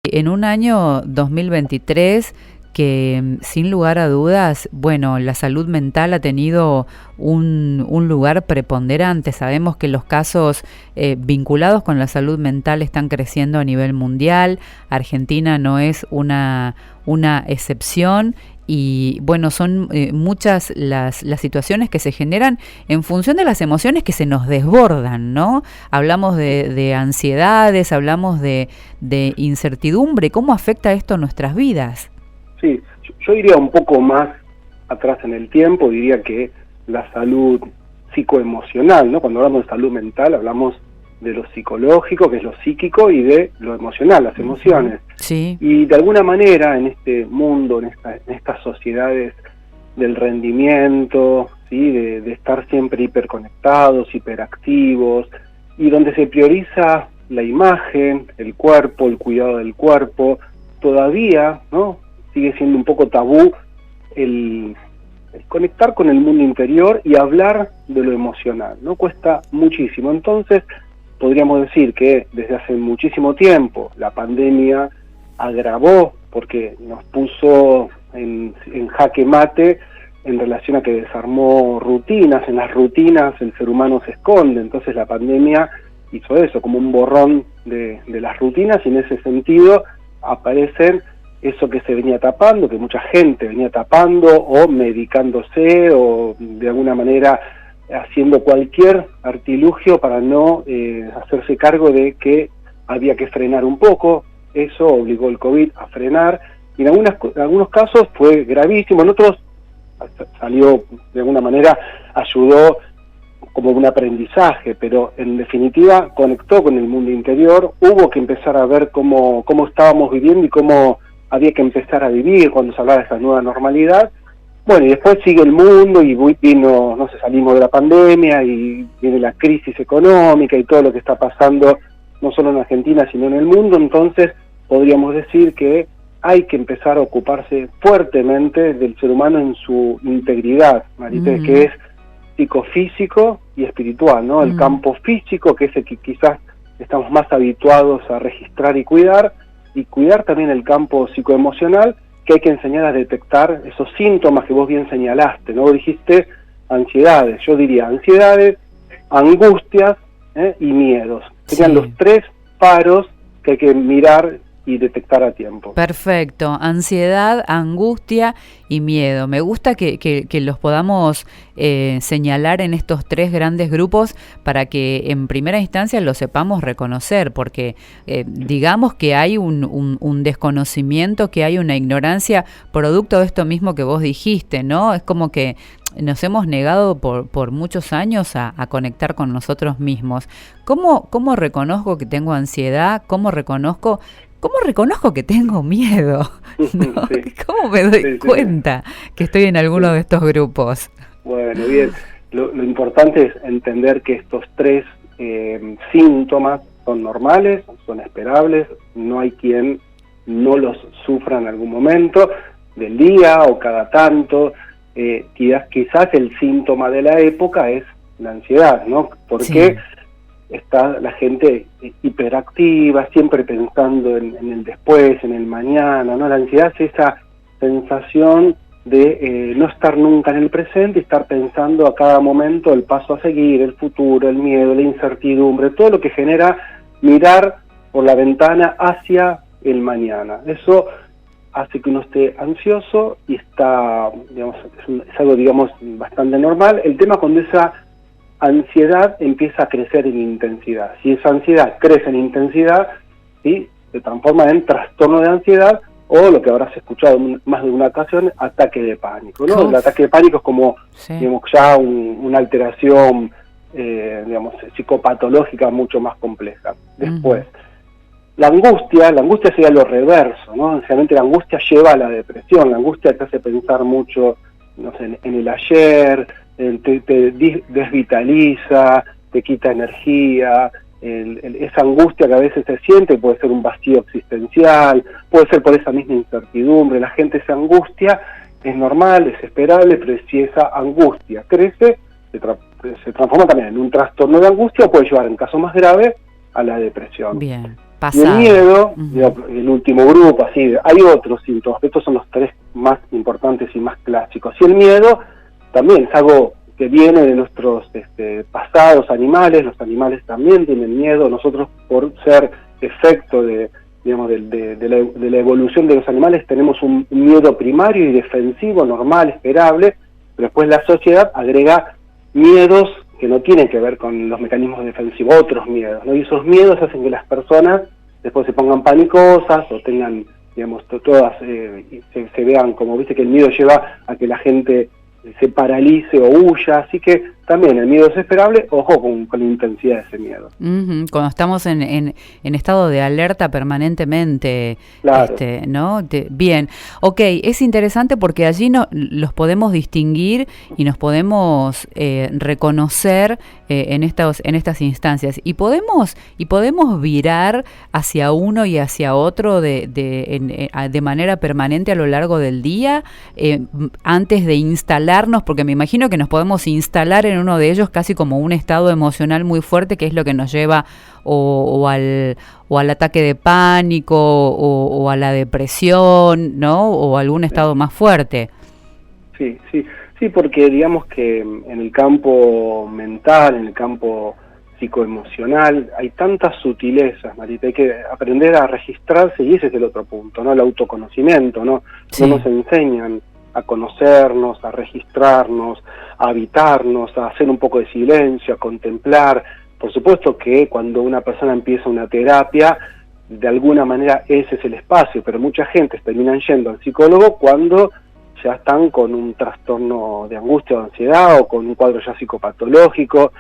En un año 2023 que sin lugar a dudas, bueno, la salud mental ha tenido un lugar preponderante. Sabemos que los casos vinculados con la salud mental están creciendo a nivel mundial. Argentina no es una excepción. Y bueno, son muchas las situaciones que se generan en función de las emociones que se nos desbordan, ¿no? Hablamos de ansiedades, hablamos de incertidumbre. ¿Cómo afecta esto a nuestras vidas? Sí, yo iría un poco más atrás en el tiempo, diría que la salud psicoemocional, ¿no? Cuando hablamos de salud mental hablamos de lo psicológico, que es lo psíquico, y de lo emocional, las emociones. Sí. Y de alguna manera en este mundo, en estas sociedades del rendimiento, ¿sí? de estar siempre hiperconectados, hiperactivos, y donde se prioriza la imagen, el cuerpo, el cuidado del cuerpo, todavía, ¿no? Sigue siendo un poco tabú el conectar con el mundo interior y hablar de lo emocional, ¿no? Cuesta muchísimo. Entonces, podríamos decir que desde hace muchísimo tiempo la pandemia agravó, porque nos puso en jaque mate en relación a que desarmó rutinas. En las rutinas el ser humano se esconde, entonces la pandemia hizo eso, como un borrón de las rutinas, y en ese sentido aparecen eso que se venía tapando, que mucha gente venía tapando o medicándose o de alguna manera haciendo cualquier artilugio para no hacerse cargo de que había que frenar un poco. Eso obligó el COVID a frenar, y en algunos casos fue gravísimo, en otros salió de alguna manera, ayudó como un aprendizaje, pero en definitiva conectó con el mundo interior. Hubo que empezar a ver cómo estábamos viviendo y cómo había que empezar a vivir cuando se hablaba de esa nueva normalidad. Bueno, y después sigue el mundo y vino, no sé, salimos de la pandemia y viene la crisis económica y todo lo que está pasando, no solo en Argentina, sino en el mundo. Entonces, podríamos decir que hay que empezar a ocuparse fuertemente del ser humano en su integridad, Marité, que es psicofísico y espiritual, ¿no? El campo físico, que es el que quizás estamos más habituados a registrar y cuidar también el campo psicoemocional, que hay que enseñar a detectar esos síntomas que vos bien señalaste, ¿no? Dijiste ansiedades, yo diría ansiedades, angustias y miedos. Serían los tres paros que hay que mirar y detectar a tiempo. Perfecto, ansiedad, angustia y miedo. Me gusta que los podamos señalar en estos tres grandes grupos para que en primera instancia los sepamos reconocer, porque digamos que hay un desconocimiento, que hay una ignorancia producto de esto mismo que vos dijiste, ¿no? Es como que nos hemos negado por muchos años a conectar con nosotros mismos. ¿Cómo reconozco que tengo ansiedad? ¿Cómo reconozco que tengo miedo? ¿No? Sí. ¿Cómo me doy cuenta que estoy en alguno de estos grupos? Bueno, bien. Lo importante es entender que estos tres síntomas son normales, son esperables, no hay quien no los sufra en algún momento del día o cada tanto. Quizás el síntoma de la época es la ansiedad, ¿no? Porque está la gente hiperactiva, siempre pensando en el después, en el mañana, ¿no? La ansiedad es esa sensación de no estar nunca en el presente y estar pensando a cada momento el paso a seguir, el futuro, el miedo, la incertidumbre, todo lo que genera mirar por la ventana hacia el mañana. Eso hace que uno esté ansioso y está, digamos, es algo, digamos, bastante normal. El tema cuando esa ansiedad empieza a crecer en intensidad. Si esa ansiedad crece en intensidad, ¿sí?, se transforma en trastorno de ansiedad, o lo que habrás escuchado más de una ocasión, ataque de pánico, ¿no? El ataque de pánico es como, digamos, ya una alteración, digamos, psicopatológica mucho más compleja. Después, la angustia sería lo reverso, ¿no? Realmente la angustia lleva a la depresión. La angustia te hace pensar mucho, no sé, en el ayer, te desvitaliza, te quita energía. Esa angustia que a veces se siente puede ser un vacío existencial, puede ser por esa misma incertidumbre. La gente se angustia, es normal, es esperable, pero si esa angustia crece, se transforma también en un trastorno de angustia, o puede llevar, en caso más grave, a la depresión. Bien. Y el miedo, el último grupo, así, hay otros síntomas, estos son los tres más importantes y más clásicos. Y el miedo también es algo que viene de nuestros pasados animales, los animales también tienen miedo, nosotros por ser efecto de la evolución de los animales tenemos un miedo primario y defensivo, normal, esperable, pero después la sociedad agrega miedos que no tienen que ver con los mecanismos defensivos, otros miedos, ¿no? Y esos miedos hacen que las personas después se pongan panicosas o tengan, digamos, todas, se vean como, viste que el miedo lleva a que la gente se paralice o huya, así que también el miedo es esperable, ojo con la intensidad de ese miedo. Cuando estamos en estado de alerta permanentemente, claro. ¿no? Bien, ok, es interesante porque allí los podemos distinguir y nos podemos reconocer en estas instancias y podemos virar hacia uno y hacia otro de manera permanente a lo largo del día antes de instalarnos, porque me imagino que nos podemos instalar en uno de ellos casi como un estado emocional muy fuerte, que es lo que nos lleva o al ataque de pánico o a la depresión, ¿no? O algún estado más fuerte. Sí, porque digamos que en el campo mental, en el campo psicoemocional, hay tantas sutilezas, Marita, hay que aprender a registrarse y ese es el otro punto, ¿no? El autoconocimiento, ¿no? Sí. No nos enseñan a conocernos, a registrarnos, a habitarnos, a hacer un poco de silencio, a contemplar. Por supuesto que cuando una persona empieza una terapia, de alguna manera ese es el espacio, pero mucha gente terminan yendo al psicólogo cuando ya están con un trastorno de angustia o ansiedad o con un cuadro ya psicopatológico.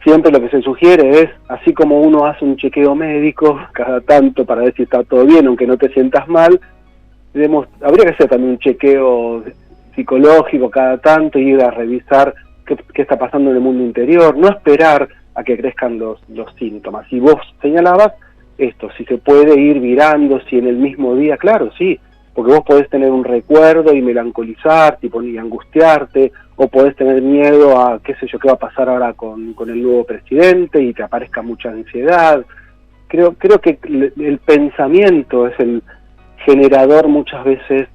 Siempre lo que se sugiere es, así como uno hace un chequeo médico cada tanto para ver si está todo bien, aunque no te sientas mal, habría que hacer también un chequeo psicológico cada tanto y ir a revisar qué está pasando en el mundo interior, no esperar a que crezcan los síntomas. Y vos señalabas esto, si se puede ir virando, si en el mismo día, claro, sí, porque vos podés tener un recuerdo y melancolizarte y angustiarte, o podés tener miedo a, qué sé yo, qué va a pasar ahora con el nuevo presidente y te aparezca mucha ansiedad. Creo que el pensamiento es el generador muchas veces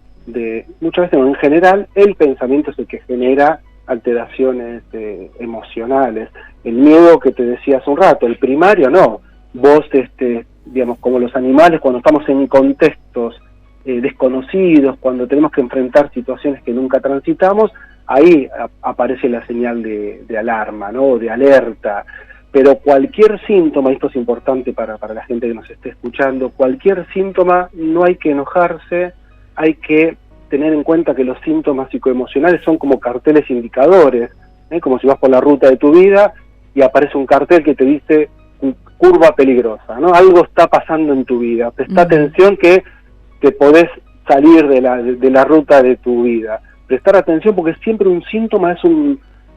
no, en general el pensamiento es el que genera alteraciones emocionales. El miedo que te decía hace un rato, el primario no, vos digamos como los animales cuando estamos en contextos desconocidos, cuando tenemos que enfrentar situaciones que nunca transitamos, ahí aparece la señal de alarma, ¿no? De alerta. Pero cualquier síntoma, y esto es importante para la gente que nos esté escuchando, cualquier síntoma no hay que enojarse, hay que tener en cuenta que los síntomas psicoemocionales son como carteles indicadores, como si vas por la ruta de tu vida y aparece un cartel que te dice curva peligrosa, ¿no? Algo está pasando en tu vida, presta atención que te podés salir de la ruta de tu vida. Prestar atención porque siempre un síntoma es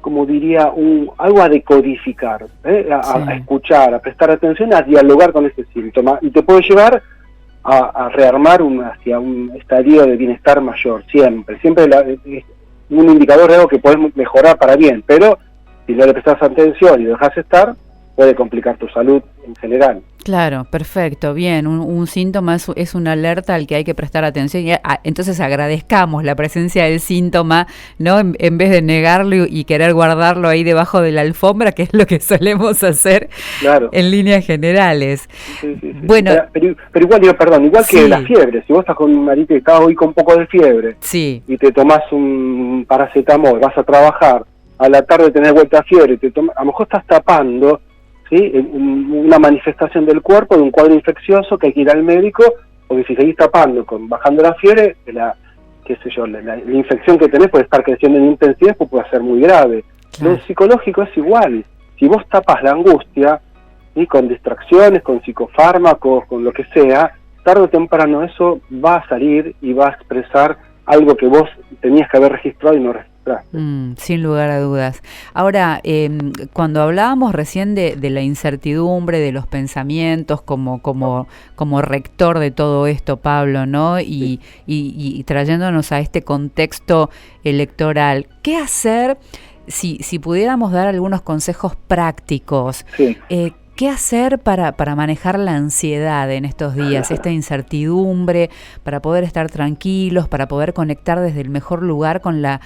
como diría, algo a decodificar, a escuchar, a prestar atención, a dialogar con ese síntoma, y te puede llevar a rearmar hacia un estadio de bienestar mayor, siempre es un indicador de algo que podés mejorar para bien, pero si no le prestás atención y lo dejás estar, puede complicar tu salud en general. Claro, perfecto, bien, un síntoma es una alerta al que hay que prestar atención y entonces agradezcamos la presencia del síntoma, ¿no? En vez de negarlo y querer guardarlo ahí debajo de la alfombra, que es lo que solemos hacer, claro, en líneas generales. Sí. Bueno, pero igual sí, que la fiebre, si vos estás con Marita y estás hoy con un poco de fiebre, sí, y te tomás un paracetamol, vas a trabajar, a la tarde tenés vuelta a fiebre, a lo mejor estás tapando, ¿sí? Una manifestación del cuerpo de un cuadro infeccioso que hay que ir al médico, porque si seguís tapando, bajando la fiebre, la infección que tenés puede estar creciendo en intensidad, pues puede ser muy grave. Claro. Lo psicológico es igual. Si vos tapas la angustia, ¿sí? Con distracciones, con psicofármacos, con lo que sea, tarde o temprano eso va a salir y va a expresar algo que vos tenías que haber registrado y no registraste. Sin lugar a dudas. Ahora, cuando hablábamos recién de la incertidumbre, de los pensamientos como rector de todo esto, Pablo, ¿no? Y trayéndonos a este contexto electoral, ¿qué hacer si pudiéramos dar algunos consejos prácticos? Sí. ¿Qué hacer para manejar la ansiedad en estos días, esta incertidumbre, para poder estar tranquilos, para poder conectar desde el mejor lugar con la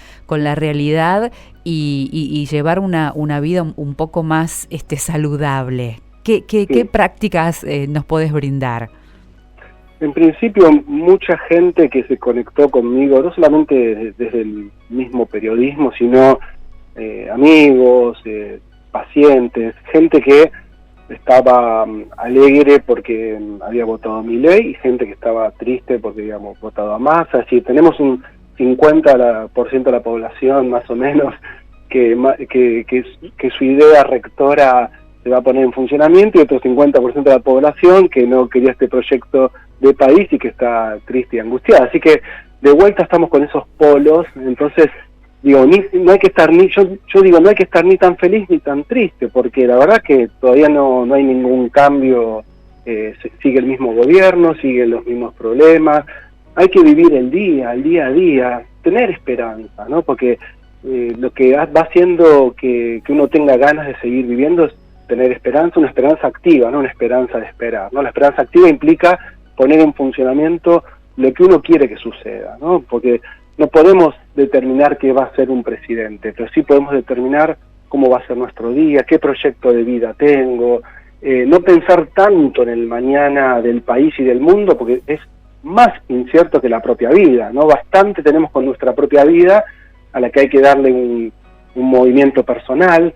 realidad y llevar una vida un poco más saludable? ¿Qué prácticas nos podés brindar? En principio, mucha gente que se conectó conmigo, no solamente desde el mismo periodismo, sino amigos, pacientes, gente que estaba alegre porque había votado a Milei y gente que estaba triste porque habíamos votado a Massa. Es decir, tenemos un 50% de la población más o menos que su idea rectora se va a poner en funcionamiento, y otro 50% de la población que no quería este proyecto de país y que está triste y angustiada. Así que de vuelta estamos con esos polos. Entonces digo, no hay que estar yo digo, no hay que estar ni tan feliz ni tan triste, porque la verdad que todavía no hay ningún cambio, sigue el mismo gobierno, siguen los mismos problemas. Hay que vivir el día a día, tener esperanza, ¿no? Porque lo que va haciendo que uno tenga ganas de seguir viviendo es tener esperanza, una esperanza activa, no una esperanza de esperar, ¿no? La esperanza activa implica poner en funcionamiento lo que uno quiere que suceda, ¿no? Porque no podemos determinar qué va a ser un presidente, pero sí podemos determinar cómo va a ser nuestro día, qué proyecto de vida tengo, no pensar tanto en el mañana del país y del mundo, porque es más incierto que la propia vida, ¿no? Bastante tenemos con nuestra propia vida, a la que hay que darle un movimiento personal,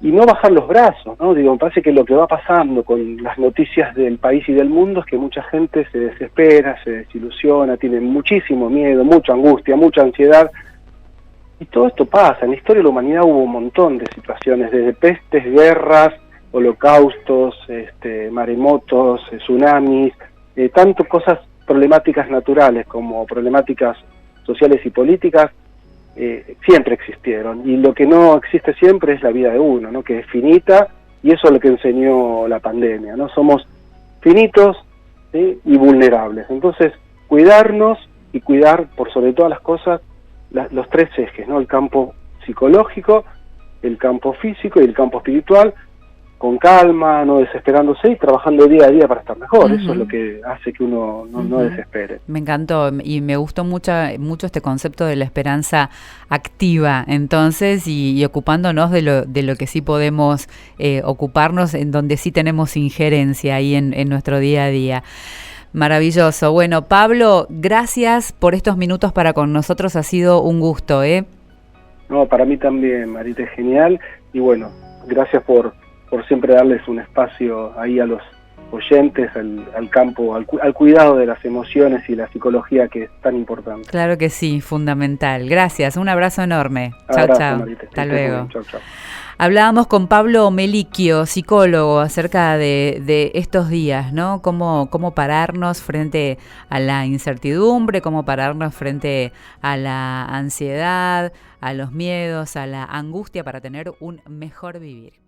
y no bajar los brazos, ¿no? Digo, me parece que lo que va pasando con las noticias del país y del mundo es que mucha gente se desespera, se desilusiona, tiene muchísimo miedo, mucha angustia, mucha ansiedad, y todo esto pasa. En la historia de la humanidad hubo un montón de situaciones, desde pestes, guerras, holocaustos, maremotos, tsunamis, tanto cosas problemáticas naturales como problemáticas sociales y políticas, siempre existieron, y lo que no existe siempre es la vida de uno, ¿no? Que es finita, y eso es lo que enseñó la pandemia, ¿no? Somos finitos, ¿sí? Y vulnerables. Entonces, cuidarnos y cuidar por sobre todas las cosas los tres ejes, ¿no? El campo psicológico, el campo físico y el campo espiritual, con calma, no desesperándose y trabajando día a día para estar mejor. Eso es lo que hace que uno no desespere. Me encantó y me gustó mucho este concepto de la esperanza activa, entonces, y ocupándonos de lo que sí podemos ocuparnos, en donde sí tenemos injerencia ahí en nuestro día a día. Maravilloso. Bueno, Pablo, gracias por estos minutos para con nosotros, ha sido un gusto, ¿eh? No, para mí también, Marita, es genial, y bueno, gracias por siempre darles un espacio ahí a los oyentes, al campo, al cuidado de las emociones y la psicología, que es tan importante. Claro que sí, fundamental. Gracias, un abrazo enorme. Chao. Marita, hasta luego. Chao. Hablábamos con Pablo Melicchio, psicólogo, acerca de estos días, ¿no? Cómo pararnos frente a la incertidumbre, cómo pararnos frente a la ansiedad, a los miedos, a la angustia, para tener un mejor vivir.